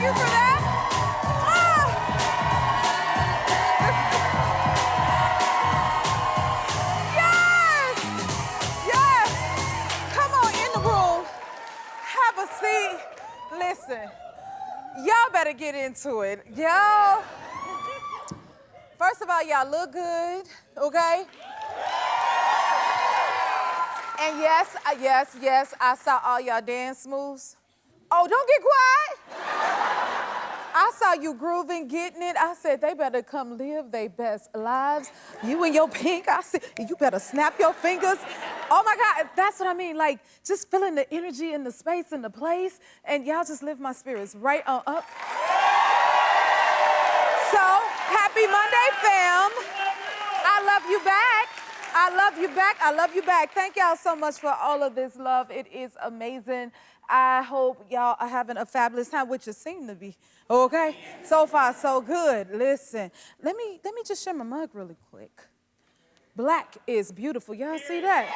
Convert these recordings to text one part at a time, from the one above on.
you for that. Oh. Yes. Come on in the room. Have a seat. Listen, y'all better get into it. Y'all. First of all, y'all look good, okay? And yes, I saw all y'all dance moves. Oh, don't get quiet. I saw you grooving, getting it. I said, they better come live their best lives. You and your pink, I said, you better snap your fingers. Oh my God, that's what I mean. Like, just feeling the energy in the space and the place. And y'all just lift my spirits right on up. So, happy Monday, fam. I love you back. I love you back. I love you back. Thank y'all so much for all of this love. It is amazing. I hope y'all are having a fabulous time, which you seem to be, okay? So far, so good. Listen, let me just share my mug really quick. Black is beautiful. Y'all see that?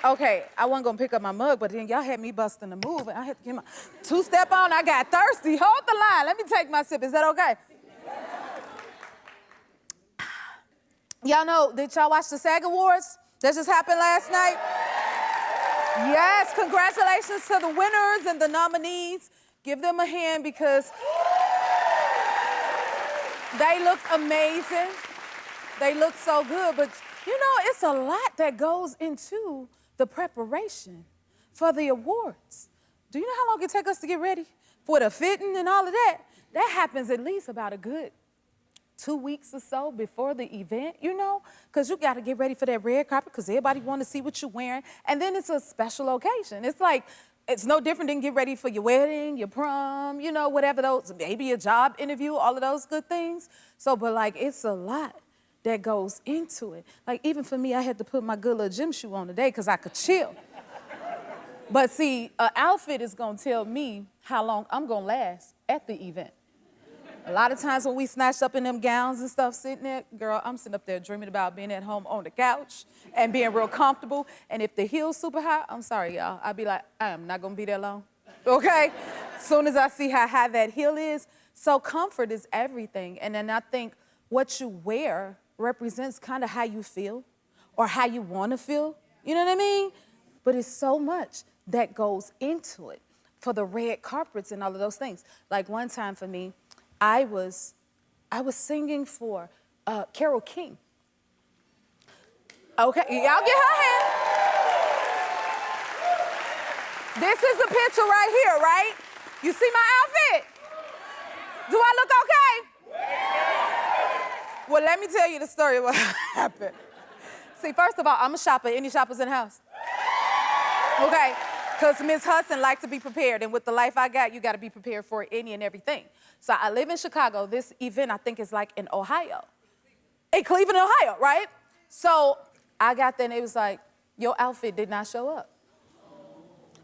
Okay, I wasn't gonna pick up my mug, but then y'all had me busting the move, and I had to get my two-step on. I got thirsty. Hold the line. Let me take my sip. Is that okay? Y'all know, did y'all watch the SAG Awards that just happened last night? Yes, congratulations to the winners and the nominees. Give them a hand because they look amazing. They look so good, but you know, it's a lot that goes into the preparation for the awards. Do you know how long it takes us to get ready for the fitting and all of that? That happens at least about a good 2 weeks or so before the event, you know? Because you got to get ready for that red carpet because everybody want to see what you're wearing. And then it's a special occasion. It's like, it's no different than get ready for your wedding, your prom, you know, whatever those, maybe a job interview, all of those good things. So, but like, it's a lot that goes into it. Like, even for me, I had to put my good little gym shoe on today because I could chill. But see, an outfit is gonna tell me how long I'm gonna last at the event. A lot of times when we snatched up in them gowns and stuff sitting there, girl, I'm sitting up there dreaming about being at home on the couch and being real comfortable. And if the heel's super high, I'm sorry, y'all. I'd be like, I am not gonna be there long, okay? Soon as I see how high that heel is. So comfort is everything. And then I think what you wear represents kind of how you feel or how you want to feel. You know what I mean? But it's so much that goes into it for the red carpets and all of those things. Like one time for me, I was singing for Carole King. Okay, y'all get her hand. This is a picture right here, right? You see my outfit? Do I look okay? Well, let me tell you the story of what happened. See, first of all, I'm a shopper. Any shoppers in the house? Okay, because Miss Hudson likes to be prepared, and with the life I got, you got to be prepared for any and everything. So I live in Chicago. This event, I think, is like in Ohio. In Cleveland, Ohio, right? So I got there, and it was like, your outfit did not show up.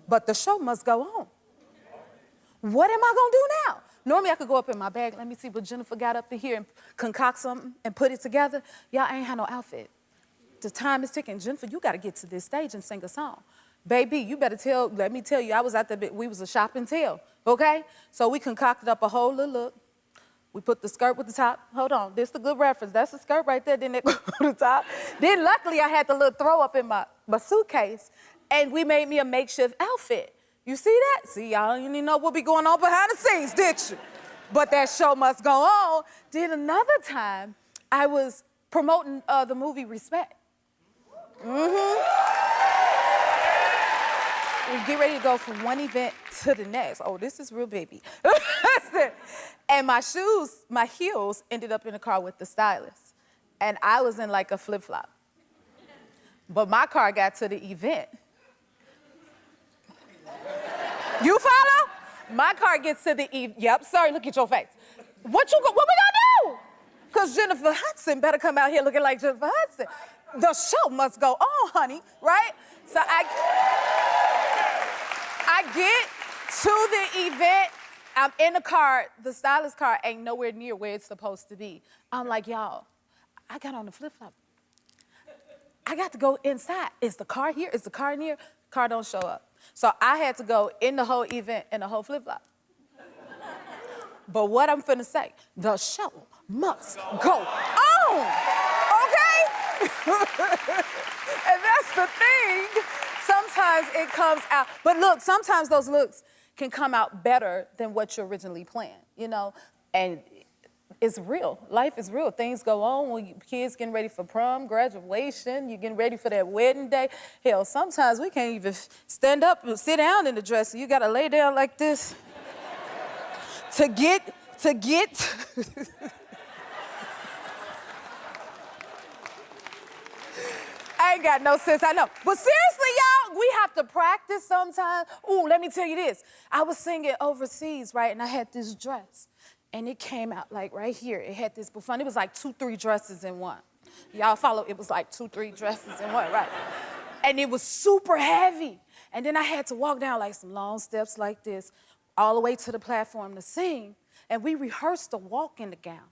But the show must go on. What am I going to do now? Normally, I could go up in my bag. Let me see what Jennifer got up to here and concoct something and put it together. Y'all ain't had no outfit. The time is ticking. Jennifer, you got to get to this stage and sing a song. Baby, you better let me tell you, I was out there, we was a shop and tell, okay? So we concocted up a whole little look. We put the skirt with the top. Hold on, this is the good reference. That's the skirt right there, then it go to the top. Then luckily, I had the little throw up in my suitcase, and we made me a makeshift outfit. You see that? See, y'all didn't even know what be going on behind the scenes, did you? But that show must go on. Then another time, I was promoting the movie Respect. We get ready to go from one event to the next. Oh, this is real baby. And my shoes, my heels, ended up in the car with the stylist. And I was in like a flip-flop. But my car got to the event. You follow? My car gets to the yep, sorry, look at your face. What we gonna do? Because Jennifer Hudson better come out here looking like Jennifer Hudson. The show must go on, honey, right? So I get to the event, I'm in the car, the stylist car ain't nowhere near where it's supposed to be. I'm like, y'all, I got on the flip-flop. I got to go inside. Is the car here? Is the car in here? Car don't show up. So I had to go in the whole event in a whole flip-flop. But what I'm finna say, the show must go on, okay? And that's the thing. Sometimes it comes out, but look, sometimes those looks can come out better than what you originally planned, you know? And it's real. Life is real. Things go on when kids getting ready for prom, graduation, you're getting ready for that wedding day. Hell, sometimes we can't even stand up and sit down in the dress. So you gotta lay down like this to get. I ain't got no sense, I know. But seriously, y'all, we have to practice sometimes. Ooh, let me tell you this. I was singing overseas, right, and I had this dress. And it came out like right here. It had this bouffant. It was like 2, 3 dresses in one. Y'all follow? It was like 2, 3 dresses in one, right? And it was super heavy. And then I had to walk down like some long steps like this, all the way to the platform to sing. And we rehearsed the walk in the gown.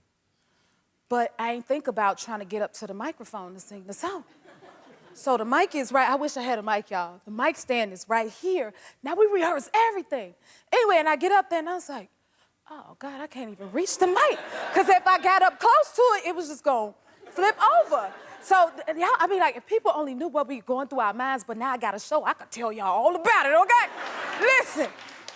But I ain't think about trying to get up to the microphone to sing the song. So the mic is right. I wish I had a mic, y'all. The mic stand is right here. Now we rehearse everything. Anyway, and I get up there and I was like, oh, God, I can't even reach the mic. Because if I got up close to it, it was just going to flip over. So, y'all, I mean, like, if people only knew what we were going through our minds, but now I got a show, I could tell y'all all about it, okay? Listen,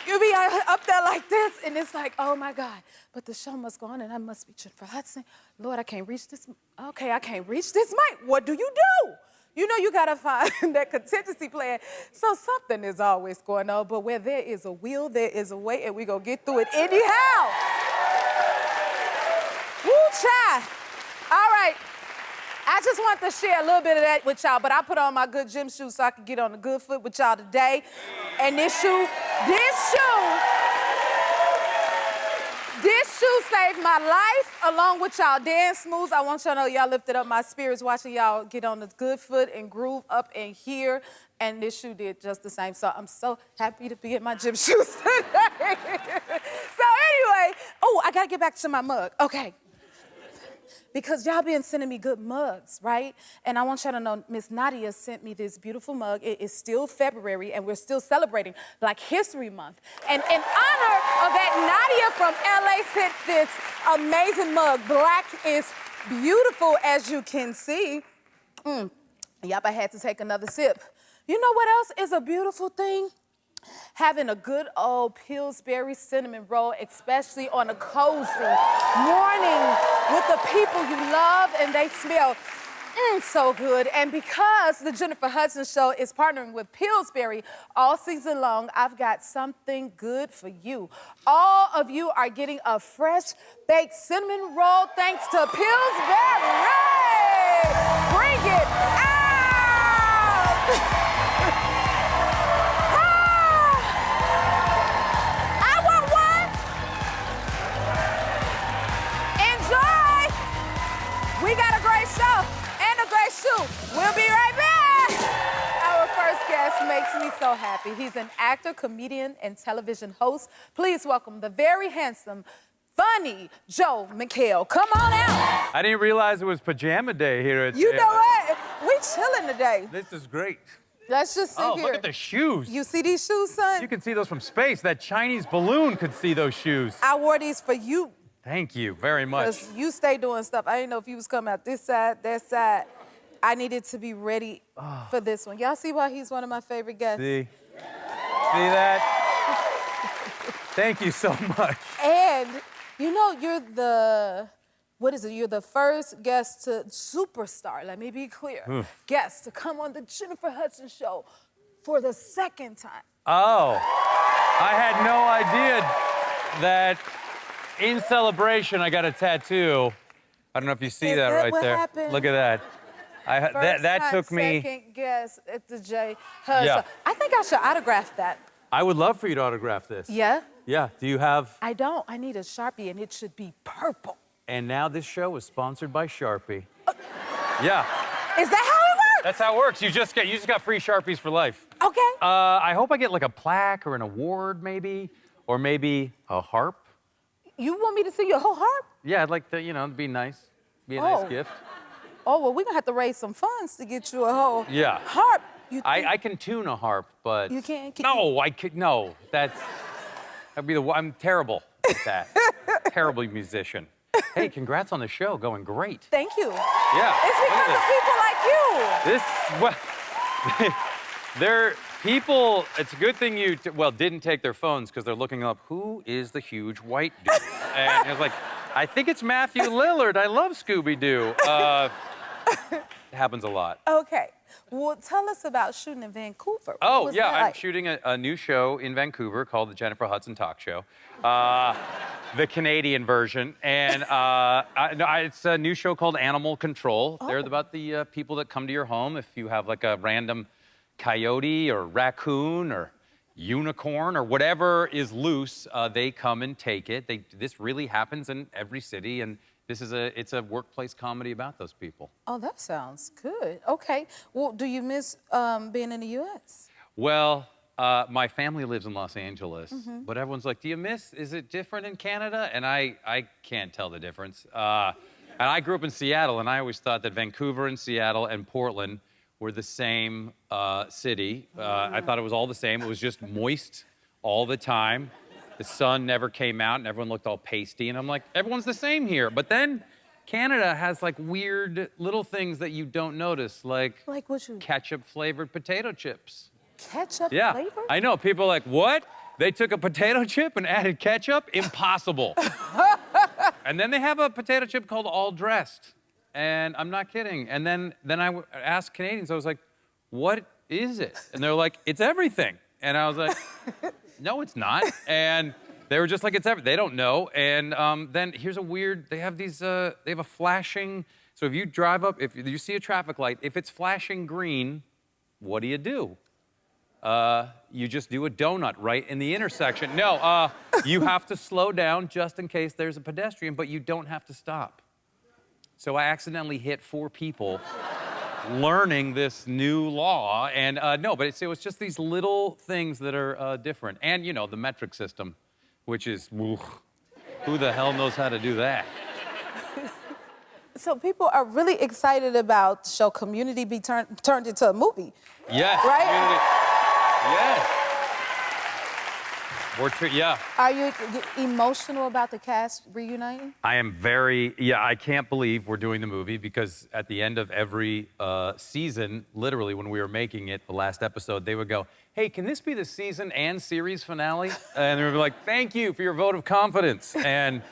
you be up there like this, and it's like, oh, my God. But the show must go on, and I must be for Hudson. Lord, I can't reach this. Okay, I can't reach this mic. What do you do? You know you gotta find that contingency plan. So something is always going on, but where there is a will, there is a way, and we gonna get through it anyhow. Woo, child. All right, I just want to share a little bit of that with y'all, but I put on my good gym shoes so I can get on a good foot with y'all today. And this shoe saved my life, along with y'all dance moves. I want y'all to know y'all lifted up my spirits watching y'all get on the good foot and groove up in here. And this shoe did just the same. So I'm so happy to be in my gym shoes today. So anyway, oh, I gotta get back to my mug. Okay. Because y'all been sending me good mugs, right? And I want y'all to know Miss Nadia sent me this beautiful mug. It is still February, and we're still celebrating Black History Month. And in honor of that, Nadia from LA sent this amazing mug. Black is beautiful, as you can see. Yup, I had to take another sip. You know what else is a beautiful thing? Having a good old Pillsbury cinnamon roll, especially on a cozy morning with the people you love and they smell so good. And because the Jennifer Hudson Show is partnering with Pillsbury all season long, I've got something good for you. All of you are getting a fresh baked cinnamon roll thanks to Pillsbury. Bring it out! We got a great show and a great shoe. We'll be right back. Our first guest makes me so happy. He's an actor, comedian, and television host. Please welcome the very handsome, funny Joe McHale. Come on out. I didn't realize it was pajama day here at... You know what? We chilling today. This is great. Let's just sit here. Look at the shoes. You see these shoes, son? You can see those from space. That Chinese balloon could see those shoes. I wore these for you. Thank you very much. Because you stay doing stuff. I didn't know if you was coming out this side, that side. I needed to be ready for this one. Y'all see why he's one of my favorite guests? See that? Thank you so much. And, you know, you're the, you're the first guest to, superstar, let me be clear, guest to come on the Jennifer Hudson Show for the second time. Oh, I had no idea that in celebration, I got a tattoo. I don't know if you see that right there. Happened? Look at that. That took me. Second guess at the J Hudson. Yeah. I think I should autograph that. I would love for you to autograph this. Yeah? Yeah. Do you have? I don't. I need a Sharpie, and it should be purple. And now this show is sponsored by Sharpie. Yeah. Is that how it works? That's how it works. You just got free Sharpies for life. Okay. I hope I get like a plaque or an award, maybe, or maybe a harp. You want me to see your whole harp? Yeah, I'd like to, it'd be nice. Be a nice gift. Oh, well, we're gonna have to raise some funds to get you a whole Yeah. harp. I can tune a harp, but You can't? No, I could. No, that'd be the. I'm terrible at that. Terrible musician. Hey, congrats on the show. Going great. Thank you. Yeah. It's look because at of people like you. this. Well, they're people. It's a good thing you didn't take their phones because they're looking up who is the huge white dude. And it was like, I think it's Matthew Lillard. I love Scooby-Doo. It happens a lot. Okay. Well, tell us about shooting in Vancouver. Oh, What was yeah, that I'm like? shooting a new show in Vancouver called the Jennifer Hudson Talk Show, the Canadian version. And it's a new show called Animal Control. Oh. They're about the people that come to your home if you have like a random coyote or raccoon or unicorn or whatever is loose, they come and take it. This really happens in every city, and it's a workplace comedy about those people. Oh, that sounds good. Okay. Well, do you miss being in the U.S.? Well, my family lives in Los Angeles, but everyone's like, is it different in Canada? And I can't tell the difference. And I grew up in Seattle, and I always thought that Vancouver and Seattle and Portland were the same city. I thought it was all the same. It was just moist all the time. The sun never came out, and everyone looked all pasty. And I'm like, everyone's the same here. But then Canada has like weird little things that you don't notice, like what you? ketchup-flavored potato chips. Ketchup Yeah, flavor? I know. People are like, what? They took a potato chip and added ketchup? Impossible. And then they have a potato chip called All Dressed. And I'm not kidding. And then I asked Canadians, I was like, what is it? And they're like, it's everything. And I was like, no, it's not. And they were just like, it's everything. They don't know. And then here's a weird, they have a flashing, so if you drive up, if you see a traffic light, if it's flashing green, what do? You just do a donut right in the intersection. No, you have to slow down just in case there's a pedestrian, but you don't have to stop. So I accidentally hit 4 people learning this new law. And no, but it was just these little things that are different. And, the metric system, which is, who the hell knows how to do that? So people are really excited about the show Community be turned into a movie. Yes. Right? Community. Yes. Yeah. Are you emotional about the cast reuniting? I am I can't believe we're doing the movie because at the end of every season, literally when we were making it, the last episode, they would go, hey, can this be the season and series finale? And they would be like, thank you for your vote of confidence. And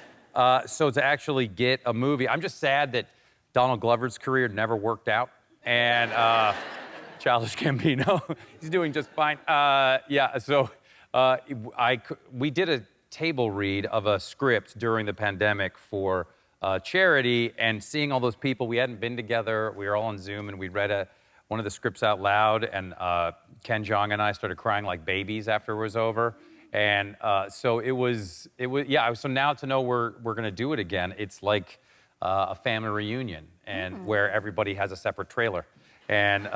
so to actually get a movie, I'm just sad that Donald Glover's career never worked out. And Childish Gambino, he's doing just fine. We did a table read of a script during the pandemic for charity, and seeing all those people, we hadn't been together, we were all on Zoom, and we read one of the scripts out loud, and Ken Jeong and I started crying like babies after it was over. And so so now to know we're gonna do it again, it's like a family reunion, and where everybody has a separate trailer. And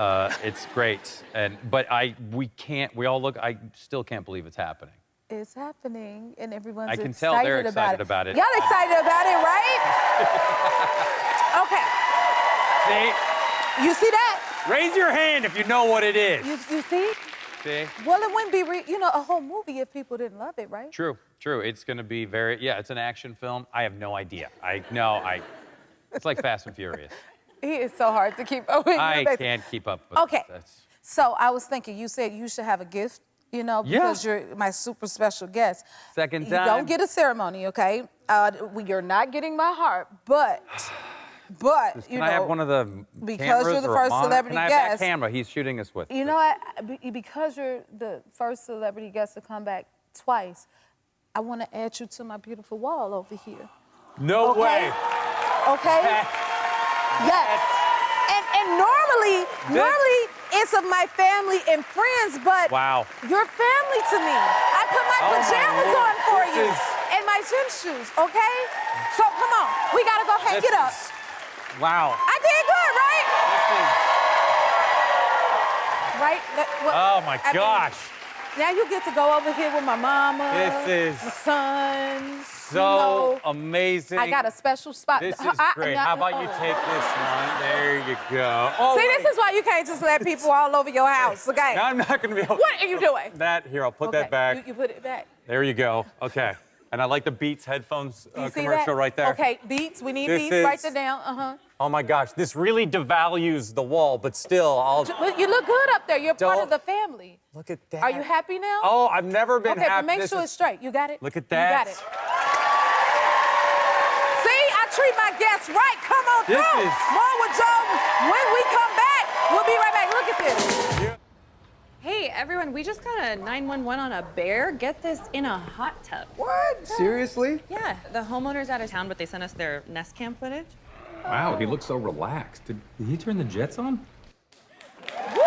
it's great. But I still can't believe it's happening. It's happening, and everyone's I can excited tell they're excited about it. Y'all excited about it, right? Okay. See? You see that? Raise your hand if you know what it is. You see? See? Well, it wouldn't be, a whole movie if people didn't love it, right? True. It's going to be it's an action film. I have no idea. It's like Fast and Furious. He is so hard to keep up with. I can't keep up with Okay. this. So I was thinking, you said you should have a gift, because you're my super special guest. Second time. You don't get a ceremony, okay? You're not getting my heart, but Can I have one of the because you're the first celebrity Can I have guest. that camera he's shooting us with? You know what? Because you're the first celebrity guest to come back twice, I want to add you to my beautiful wall over here. No way. Okay? Yes. And normally it's of my family and friends, but Wow. you're family to me. I put my Oh, my pajamas Lord. on for This you is- and my gym shoes, okay? So come on, we gotta go ahead, This get up. Wow. I did good, right? This is- Right? Oh my I mean, gosh. Now you get to go over here with my mama, This is my son. so amazing. I got a special spot. This is great. How about you take this one? There you go. Oh, See, this is why you can't just let people all over your house, okay? No, I'm not going to be able. What are you doing? That here, I'll put that back. You put it back. There you go. Okay. And I like the Beats headphones You see commercial that? right there. Okay, Beats. We need This Beats. is- Write that down. Oh my gosh, this really devalues the wall, but still, But you look good up there. You're part of the family. Look at that. Are you happy now? Oh, I've never been okay, happy. but make This sure is- it's straight. You got it? Look at that. You got it. See, I treat my guests right. Come on This through. is- More with Joe. When we come back, we'll be right back. Look at this. Hey, everyone, we just got a 911 on a bear. Get this in a hot tub. What? Seriously? Yeah, the homeowner's out of town, but they sent us their nest cam footage. Wow, he looks so relaxed. Did he turn the jets on? Woo!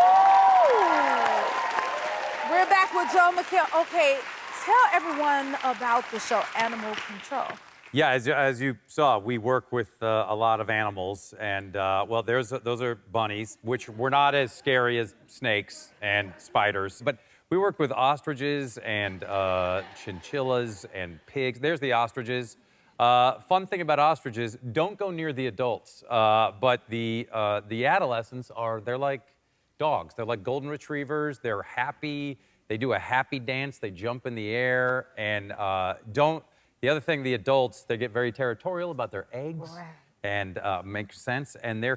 We're back with Joe McHale. Okay, tell everyone about the show Animal Control. Yeah, as you saw, we work with a lot of animals, and well, those are bunnies, which were not as scary as snakes and spiders, but we work with ostriches and chinchillas and pigs. There's the ostriches. Fun thing about ostriches: don't go near the adults, but the adolescents they're like dogs. They're like golden retrievers. They're happy. They do a happy dance. They jump in the air and don't. The other thing, the adults, they get very territorial about their eggs and makes sense. And their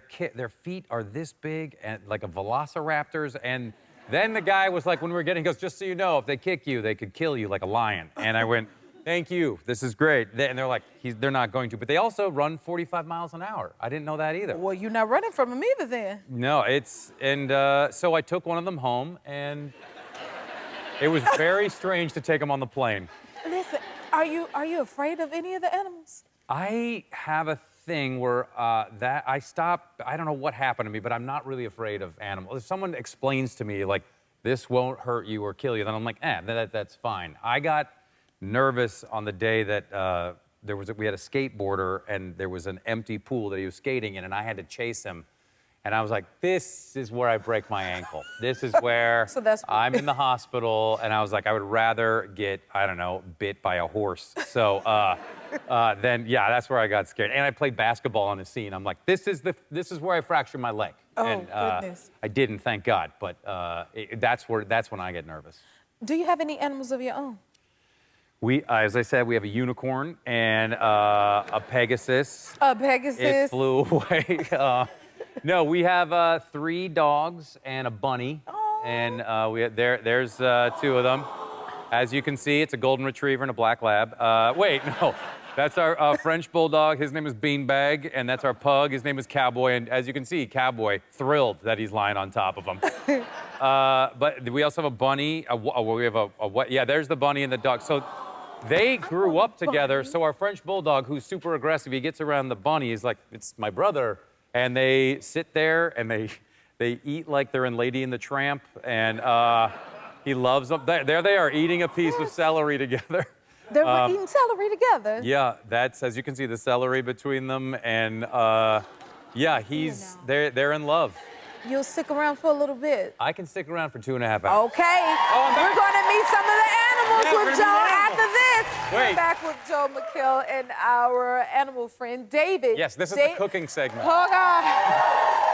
feet are this big and like a velociraptor's. And then the guy was like, when we were getting, he goes, just so you know, if they kick you, they could kill you like a lion. And I went, thank you, this is great. And they're like, they're not going to. But they also run 45 miles an hour. I didn't know that either. Well, you're not running from them either then. No, so I took one of them home and it was very strange to take him on the plane. Listen, are you afraid of any of the animals? I have a thing where that I stopped. I don't know what happened to me, but I'm not really afraid of animals. If someone explains to me like this won't hurt you or kill you, then I'm like, that's fine. I got nervous on the day that we had a skateboarder and there was an empty pool that he was skating in, and I had to chase him. And I was like, this is where I break my ankle. This is where I'm in the hospital. And I was like, I would rather get, I don't know, bit by a horse. So then, yeah, that's where I got scared. And I played basketball in a scene. I'm like, this is where I fractured my leg. Oh, and, goodness. I didn't, thank God. But that's when I get nervous. Do you have any animals of your own? As I said, we have a unicorn and a Pegasus. A Pegasus? It flew away. No, we have 3 dogs and a bunny, and there's 2 of them. As you can see, it's a golden retriever and a black lab. Wait, no, that's our French bulldog. His name is Beanbag, and that's our pug. His name is Cowboy, and as you can see, Cowboy thrilled that he's lying on top of him. But we also have a bunny. We have there's the bunny and the dog. So they grew up together. So our French bulldog, who's super aggressive, he gets around the bunny. He's like, it's my brother. And they sit there and they eat like they're in Lady and the Tramp, and he loves them. There they are eating a piece of celery together. They're eating celery together? Yeah, that's, as you can see, the celery between them, and yeah, they're in love. You'll stick around for a little bit. I can stick around for 2.5 hours. Okay, we're going to meet some of the animals Yeah, with Joe after this. Wait. We're back with Joe McHale and our animal friend, David. Yes, this is the cooking segment. Hold on.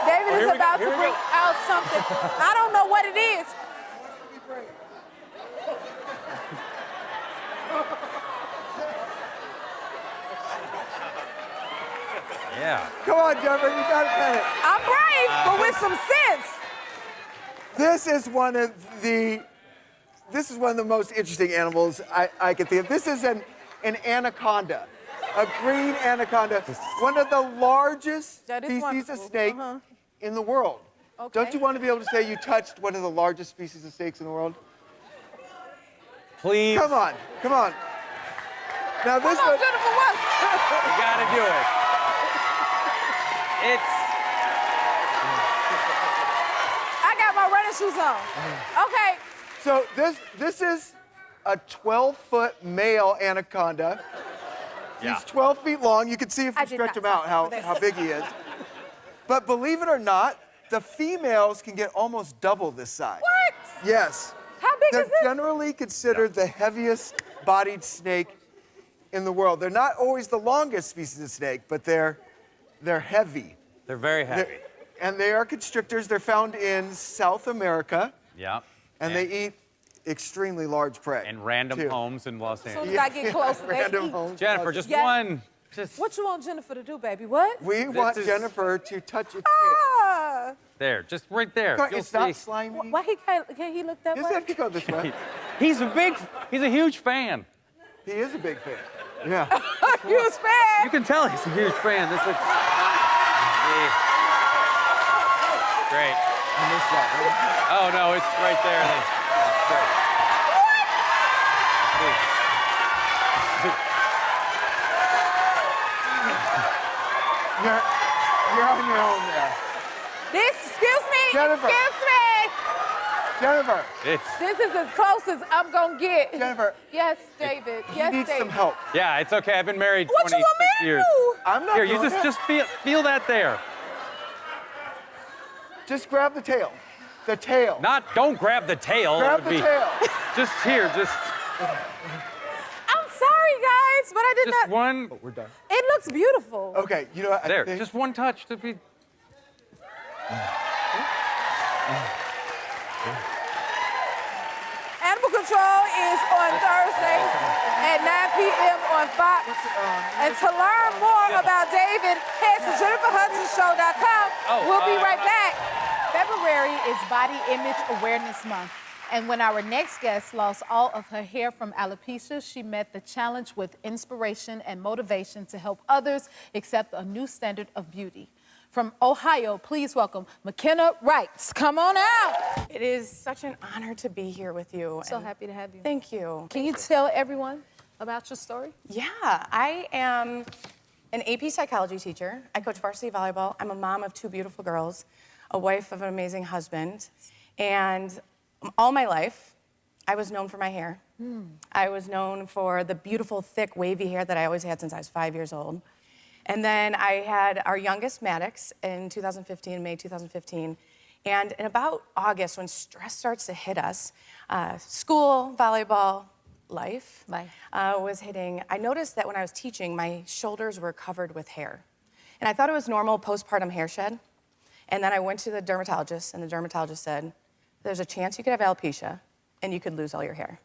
David is about to Here we bring go. out something. I don't know what it is. Yeah. Come on, Jeffrey, you gotta cut it. I'm brave, but with some sense. This is one of the most interesting animals I can think of. This is an anaconda, a green anaconda, one of the largest That is species wonderful. of snake in the world. Okay. Don't you want to be able to say you touched one of the largest species of snakes in the world? Please. Come on, come on. Now this Come on, one, Jennifer, what? You gotta do it. I got my running shoes on. Okay. so this is a 12-foot male anaconda. Yeah. He's 12 feet long. You can see if I you did stretch not him out sign for how this. big he is. But believe it or not, the females can get almost double this size. What? Yes. How big big is this? generally considered the heaviest bodied snake in the world. They're not always the longest species of snake, but they're heavy. They're very heavy. And they are constrictors. They're found in South America. Yeah. And they eat extremely large prey. In random too. homes in Los As Angeles. soon as I get close, they Random eat. homes. Jennifer, just Yeah. one. Just What you want Jennifer to do, baby? What? We want is- Jennifer to touch its tail. Ah! there, just right there. You'll It's not see. slimy. Why can he look that Does way? have to go this way? He's a huge fan. He is a big fan. Yeah. Huge fan. You can tell he's a huge fan. This looks great. I missed that. Oh no, it's right there. That's great. You're on your own there. Excuse me. Jennifer. Excuse me. Jennifer, This is as close as I'm gonna get. Jennifer, Yes, David. you Yes, need David. some help. Yeah, it's okay. I've been married What you 26 want me to years. do? I'm not Here, you doing just it. feel that there. Just grab the tail. The tail. Don't grab the tail. It Grab would the be- tail. Just here, just I'm sorry, guys, but I did just not. one. We're done. It looks beautiful. Okay, you know what? I There, think- just one touch to be. Animal Control is on Thursday at 9 p.m. on Fox. And to learn more about David, head to JenniferHudsonShow.com. We'll be right back. February is Body Image Awareness Month. And when our next guest lost all of her hair from alopecia, she met the challenge with inspiration and motivation to help others accept a new standard of beauty. From Ohio, please welcome McKenna Reitz. Come on out. It is such an honor to be here with you. So and happy to have you. Thank you. Can you tell everyone about your story? Yeah, I am an AP psychology teacher. I coach varsity volleyball. I'm a mom of 2 beautiful girls, a wife of an amazing husband. And all my life, I was known for my hair. I was known for the beautiful, thick, wavy hair that I always had since I was 5 years old. And then I had our youngest, Maddox, in 2015, May 2015. And in about August, when stress starts to hit us, school, volleyball, life was hitting. I noticed that when I was teaching, my shoulders were covered with hair. And I thought it was normal postpartum hair shed. And then I went to the dermatologist, and the dermatologist said, there's a chance you could have alopecia, and you could lose all your hair.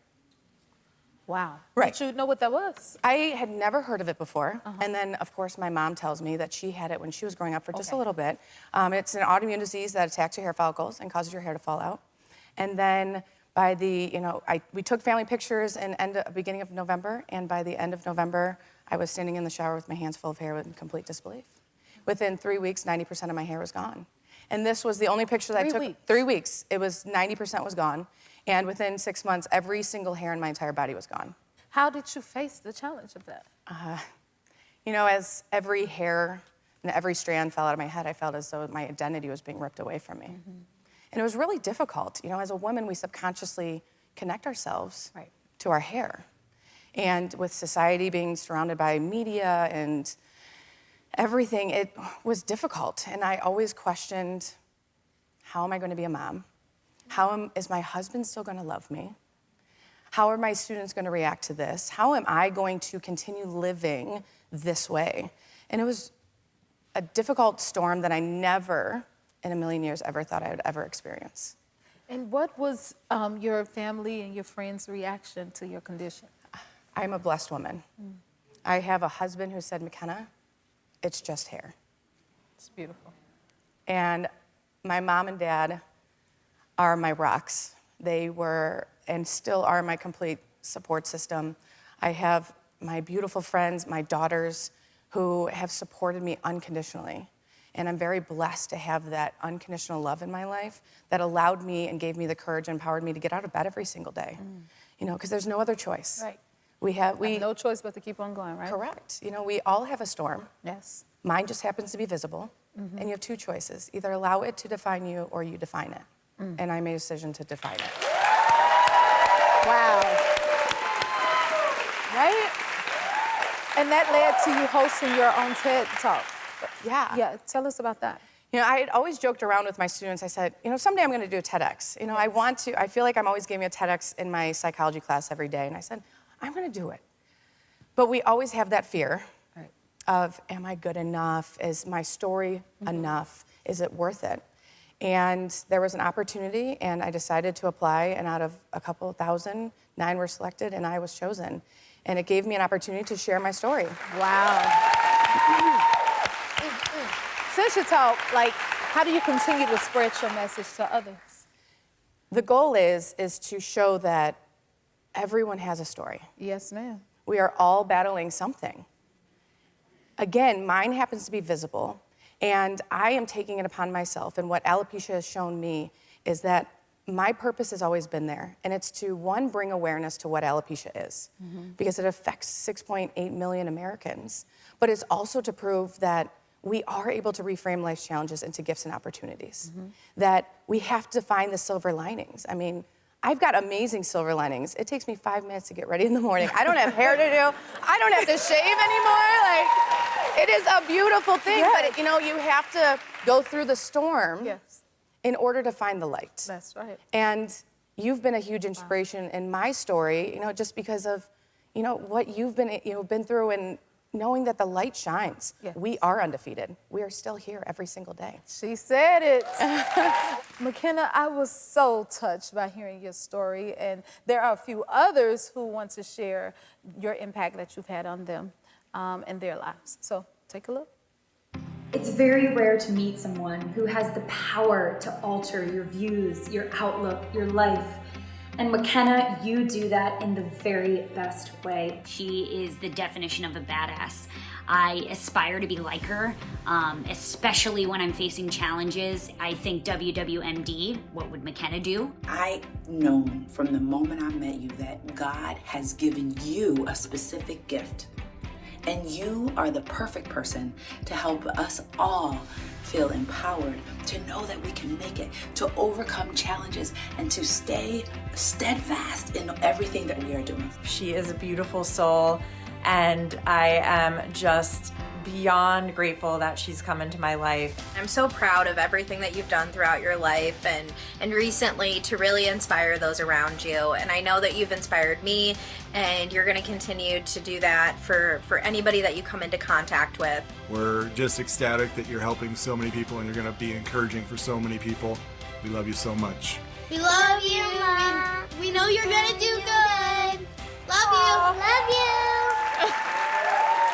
Wow. Right. Did you know what that was? I had never heard of it before. And then, of course, my mom tells me that she had it when she was growing up for just a little bit. It's an autoimmune disease that attacks your hair follicles and causes your hair to fall out. And then by the, we took family pictures in beginning of November, and by the end of November, I was standing in the shower with my hands full of hair in complete disbelief. Within 3 weeks, 90% of my hair was gone. And this was the only picture that I took. 3 weeks? 3 weeks. It was 90% was gone. And within 6 months, every single hair in my entire body was gone. How did you face the challenge of that? As every hair and every strand fell out of my head, I felt as though my identity was being ripped away from me. And it was really difficult. As a woman, we subconsciously connect ourselves to our hair. And with society being surrounded by media and everything, it was difficult. And I always questioned, how am I going to be a mom? Is my husband still going to love me? How are my students going to react to this? How am I going to continue living this way? And it was a difficult storm that I never, in a million years, ever thought I would ever experience. And what was your family and your friends' reaction to your condition? I'm a blessed woman. I have a husband who said, McKenna, it's just hair. It's beautiful. And my mom and dad are my rocks. They were and still are my complete support system. I have my beautiful friends, my daughters, who have supported me unconditionally. And I'm very blessed to have that unconditional love in my life that allowed me and gave me the courage and empowered me to get out of bed every single day. Because there's no other choice. Right. We have no choice but to keep on going, right? Correct. We all have a storm. Yes. Mine just happens to be visible. And you have 2 choices. Either allow it to define you or you define it. And I made a decision to define it. Wow. Right? And that led to you hosting your own TED Talk. Yeah. Yeah, tell us about that. You know, I had always joked around with my students. I said, you know, someday I'm going to do a TEDx. You know, I feel like I'm always giving a TEDx in my psychology class every day. And I said, I'm going to do it. But we always have that fear of, am I good enough? Is my story enough? Is it worth it? And there was an opportunity, and I decided to apply. And out of a couple thousand, 9 were selected, and I was chosen. And it gave me an opportunity to share my story. Wow. Since you talk, like, how do you continue to spread your message to others? The goal is to show that everyone has a story. Yes, ma'am. We are all battling something. Again, mine happens to be visible, and I am taking it upon myself. And what alopecia has shown me is that my purpose has always been there, and it's to, one, bring awareness to what alopecia is, because it affects 6.8 million Americans, but it's also to prove that we are able to reframe life's challenges into gifts and opportunities, that we have to find the silver linings. I mean, I've got amazing silver linings. It takes me 5 minutes to get ready in the morning. I don't have hair to do. I don't have to shave anymore. Like, it is a beautiful thing, but you know, you have to go through the storm in order to find the light. That's right. And you've been a huge inspiration in my story, you know, just because of, you know, what you've been through, and knowing that the light shines. We are undefeated. We are still here every single day. She said it. McKenna, I was so touched by hearing your story, and there are a few others who want to share your impact that you've had on them and their lives. So take a look. It's very rare to meet someone who has the power to alter your views, your outlook, your life. And McKenna, you do that in the very best way. She is the definition of a badass. I aspire to be like her, especially when I'm facing challenges. I think WWMD, what would McKenna do? I know from the moment I met you that God has given you a specific gift. And you are the perfect person to help us all feel empowered, to know that we can make it, to overcome challenges, and to stay steadfast in everything that we are doing. She is a beautiful soul, and I am just beyond grateful that she's come into my life. I'm so proud of everything that you've done throughout your life and recently to really inspire those around you. And I know that you've inspired me, and you're going to continue to do that for anybody that you come into contact with. We're just ecstatic that you're helping so many people, and you're going to be encouraging for so many people. We love you so much. We love you, Mom. We know you're going to do good. Love you. Love you.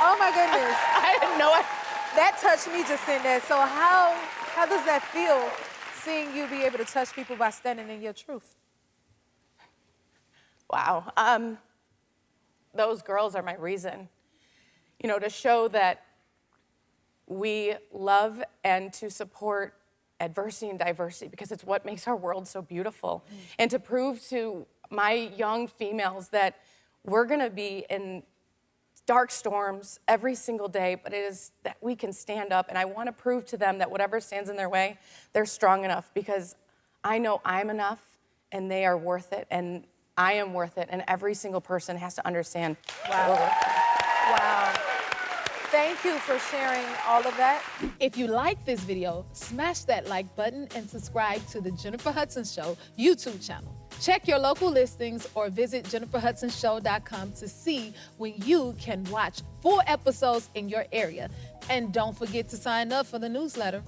Oh my goodness. I didn't know it. That touched me just in there. So how does that feel, seeing you be able to touch people by standing in your truth? Wow. Those girls are my reason. You know, to show that we love and to support adversity and diversity, because it's what makes our world so beautiful. And to prove to my young females that we're gonna be in dark storms every single day, but it is that we can stand up. And I want to prove to them that whatever stands in their way, they're strong enough, because I know I'm enough and they are worth it, and I am worth it, and every single person has to understand that we're worth it. Wow. Thank you for sharing all of that. If you like this video, smash that like button and subscribe to the Jennifer Hudson Show YouTube channel. Check your local listings or visit jenniferhudsonshow.com to see when you can watch full episodes in your area. And don't forget to sign up for the newsletter.